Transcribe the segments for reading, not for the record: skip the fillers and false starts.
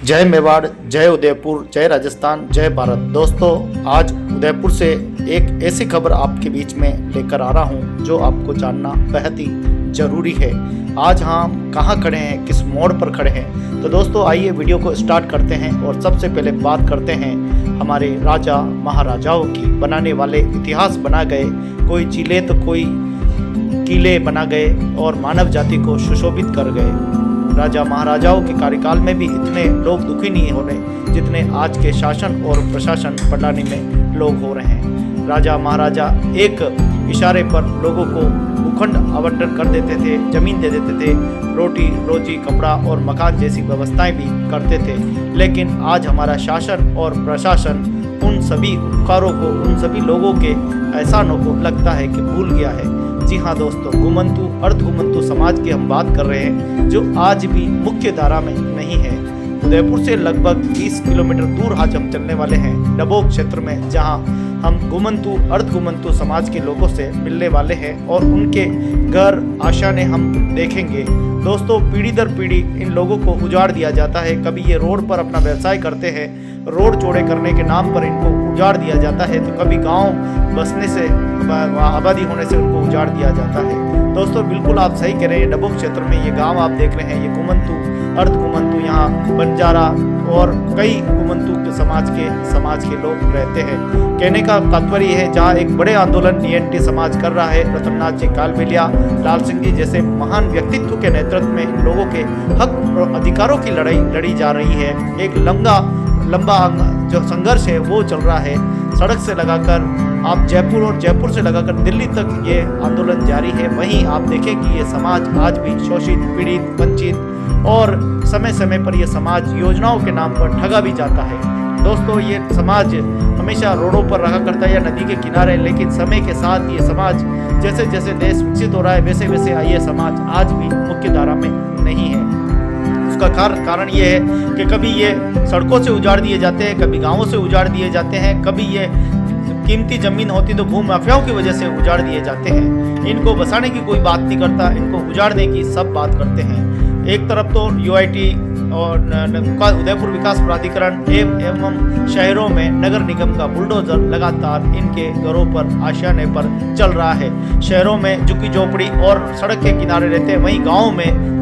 जय मेवाड़, जय उदयपुर, जय राजस्थान, जय भारत। दोस्तों, आज उदयपुर से एक ऐसी खबर आपके बीच में लेकर आ रहा हूं जो आपको जानना बेहद ही ज़रूरी है। आज हम कहां खड़े हैं, किस मोड़ पर खड़े हैं, तो दोस्तों आइए वीडियो को स्टार्ट करते हैं। और सबसे पहले बात करते हैं हमारे राजा महाराजाओं की, बनाने वाले, इतिहास बना गए, कोई जिले तो कोई किले बना गए और मानव जाति को सुशोभित कर गए। राजा महाराजाओं के कार्यकाल में भी इतने लोग दुखी नहीं हो रहे जितने आज के शासन और प्रशासन प्रणाली में लोग हो रहे हैं। राजा महाराजा एक इशारे पर लोगों को भूखंड आवंटन कर देते थे, जमीन दे देते थे, रोटी रोजी, कपड़ा और मकान जैसी व्यवस्थाएं भी करते थे। लेकिन आज हमारा शासन और प्रशासन उन सभी उपकारों को, उन सभी लोगों के एहसानों को लगता है कि भूल गया है। जी हाँ दोस्तों, घुमंतु अर्ध घुमंतु समाज की हम बात कर रहे हैं जो आज भी मुख्य धारा में नहीं है। उदयपुर से लगभग 20 किलोमीटर दूर आज हम चलने वाले हैं डबोक क्षेत्र में, जहां हम घुमंतु अर्ध घुमंतु समाज के लोगों से मिलने वाले हैं और उनके घर आशाएं हम देखेंगे। दोस्तों, पीढ़ी दर पीढ़ी इन लोगों को उजाड़ दिया जाता है। कभी ये रोड पर अपना व्यवसाय करते हैं, रोड चौड़े करने के नाम पर इनको उजाड़ दिया जाता है, तो कभी गांव बसने से, आबादी होने से उनको उजाड़ दिया जाता है। दोस्तों, बिल्कुल आप सही कह रहे हैं। डबोक क्षेत्र में ये गांव आप देख रहे हैं, ये घुमंतु अर्ध घुमंतु, यहाँ बंजारा और कई घुमंतु के समाज के लोग रहते हैं। कहने का तात्पर्य है, जहाँ एक बड़े आंदोलन नीएनटी समाज कर रहा है, रतननाथ जी कालबेलिया, लाल सिंह जी जैसे महान व्यक्तित्व के नेतृत्व में इन लोगों के हक और अधिकारों की लड़ाई लड़ी जा रही है। एक लंबा जो संघर्ष है वो चल रहा है। सड़क से लगाकर आप जयपुर और जयपुर से लगाकर दिल्ली तक ये आंदोलन जारी है। वहीं आप देखें कि ये समाज आज भी शोषित, पीड़ित, वंचित और समय समय पर यह समाज योजनाओं के नाम पर ठगा भी जाता है। दोस्तों, ये समाज हमेशा रोडों पर रहा करता है या नदी के किनारे, लेकिन समय के साथ ये समाज जैसे जैसे देश विकसित हो रहा है वैसे वैसे ये समाज आज भी मुख्य धारा में नहीं है। उसका कारण ये है कि कभी ये सड़कों से उजाड़ दिए जाते हैं, कभी गांवों से उजाड़ दिए जाते हैं, कभी ये कीमती जमीन होती तो भू माफियाओं की वजह से उजाड़ दिए जाते हैं। इनको बसाने की कोई बात नहीं करता, इनको उजाड़ने की सब बात करते हैं। एक तरफ तो यूआईटी और उदयपुर विकास प्राधिकरण एवं शहरों में नगर निगम का बुलडोजर लगातार इनके घरों पर, आशियाने पर चल रहा है। शहरों में झुग्गी झोपड़ी और सड़क के किनारे रहते हैं, वहीं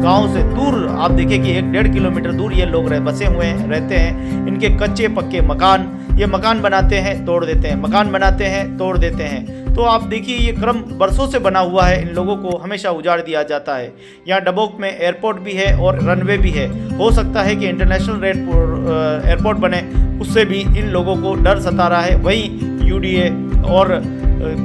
गांव से दूर आप देखिए कि 1-1.5 किलोमीटर दूर ये लोग बसे हुए रहते हैं। इनके कच्चे पक्के मकान, ये मकान बनाते हैं तोड़ देते हैं, मकान बनाते हैं तोड़ देते हैं। तो आप देखिए ये क्रम बरसों से बना हुआ है। इन लोगों को हमेशा उजाड़ दिया जाता है। यहाँ डबोक में एयरपोर्ट भी है और रनवे भी है। हो सकता है कि इंटरनेशनल एयरपोर्ट बने, उससे भी इन लोगों को डर सता रहा है। वहीं यूडीए और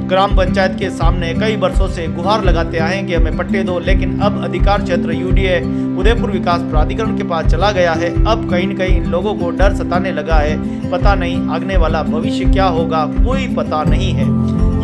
ग्राम पंचायत के सामने कई वर्षों से गुहार लगाते आए हैं कि हमें पट्टे दो, लेकिन अब अधिकार क्षेत्र यूडीए उदयपुर विकास प्राधिकरण के पास चला गया है। अब कहीं न कहीं इन लोगों को डर सताने लगा है। पता नहीं आगने वाला भविष्य क्या होगा, कोई पता नहीं है।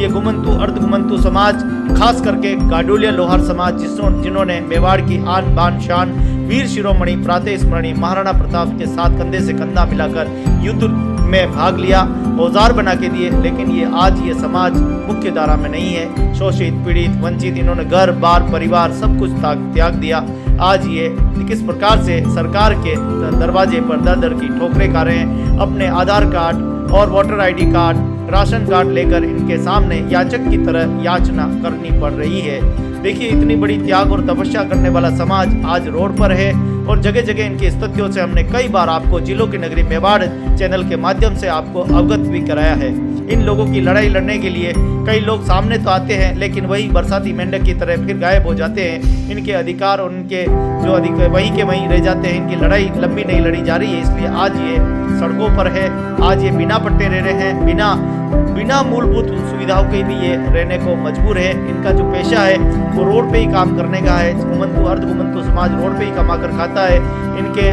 ये घुमंतु अर्ध घुमंतु समाज, खास करके गाडोलिया लोहार समाज, जिन्होंने मेवाड़ की आन बान शान, वीर शिरोमणि प्रातः स्मरणीय महाराणा प्रताप के साथ कंधे से कंधा मिलाकर युद्ध में भाग लिया, औजार बना के दिए, लेकिन ये समाज मुख्य धारा में नहीं है। शोषित, पीड़ित, वंचित, इन्होंने घर बार परिवार सब कुछ त्याग दिया। आज ये किस प्रकार से सरकार के दरवाजे पर दर दर की ठोकरें खा रहे हैं। अपने आधार कार्ड और voter ID card, ration card लेकर इनके सामने याचक की तरह याचना करनी पड़ रही है। देखिए, इतनी बड़ी त्याग और तपस्या करने वाला समाज आज रोड पर है और जगह जगह इनकी स्थितियों से हमने कई बार आपको जिलों की नगरी मेवाड़ चैनल के माध्यम से आपको अवगत भी कराया है। इन लोगों की लड़ाई लड़ने के लिए कई लोग सामने तो आते हैं, लेकिन वही बरसाती मेंढक की तरह फिर गायब हो जाते हैं। इनके अधिकार और उनके जो अधिकार वहीं के वहीं रह जाते हैं। इनकी लड़ाई लंबी नहीं लड़ी जा रही है, इसलिए आज ये सड़कों पर है। आज ये बिना पट्टे रह रहे हैं, बिना मूलभूत सुविधाओं के भी ये रहने को मजबूर है। इनका जो पेशा है वो रोड पे ही काम करने का है। घुमंतु अर्ध घुमंतु समाज रोड पे ही कमा कर खाता है। इनके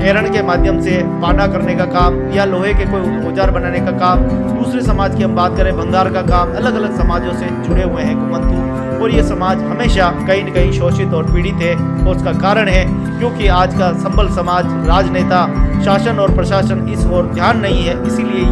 एरण के माध्यम से पाना करने का काम या लोहे के कोई औजार बनाने का काम, दूसरे समाज की हम बात करें भंगार का काम, अलग अलग समाजों से जुड़े हुए हैं घुमंतु। और ये समाज हमेशा कहीं न कहीं शोषित और पीड़ित है। और उसका कारण है क्योंकि आज का संबल समाज, राजनेता, शासन और प्रशासन इस ओर ध्यान नहीं है, इसीलिए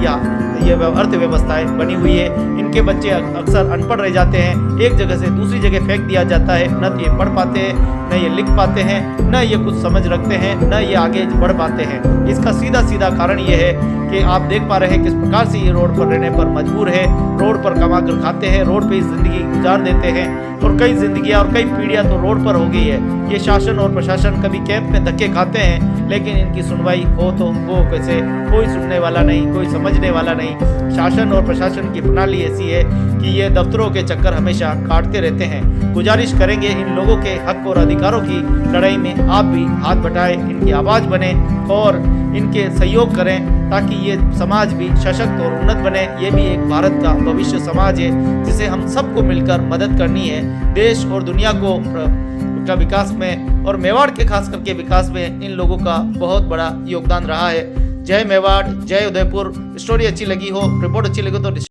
ये अर्थव्यवस्थाएं बनी हुई है। इनके बच्चे अक्सर अनपढ़ रह जाते हैं, एक जगह से दूसरी जगह फेंक दिया जाता है। न तो ये पढ़ पाते हैं, न ये लिख पाते हैं, न ये कुछ समझ रखते हैं, न ये आगे बढ़ पाते हैं। इसका सीधा सीधा कारण ये है कि आप देख पा रहे हैं किस प्रकार से ये रोड पर रहने पर मजबूर है, रोड पर कमा कर खाते हैं, रोड पे जिंदगी गुजार देते हैं और कई जिंदगियां और कई पीढ़ियां तो रोड पर हो गई है। ये शासन और प्रशासन कभी कैंप में धक्के खाते हैं, लेकिन इनकी सुनवाई हो तो वो कैसे, कोई सुनने वाला नहीं, कोई समझने वाला नहीं। शासन और प्रशासन की प्रणाली ऐसी है कि ये दफ्तरों के चक्कर हमेशा काटते रहते हैं। गुजारिश करेंगे इन लोगों के हक और अधिकारों की लड़ाई में आप भी हाथ बटाएं, इनकी आवाज़ बने और इनके सहयोग करें ताकि ये समाज भी सशक्त और उन्नत बने। ये भी एक भारत का भविष्य समाज है जिसे हम सबको मिलकर मदद करनी है। देश और दुनिया का विकास में और मेवाड़ के खास करके विकास में इन लोगों का बहुत बड़ा योगदान रहा है। जय मेवाड़, जय उदयपुर। स्टोरी अच्छी लगी हो, रिपोर्ट अच्छी लगी तो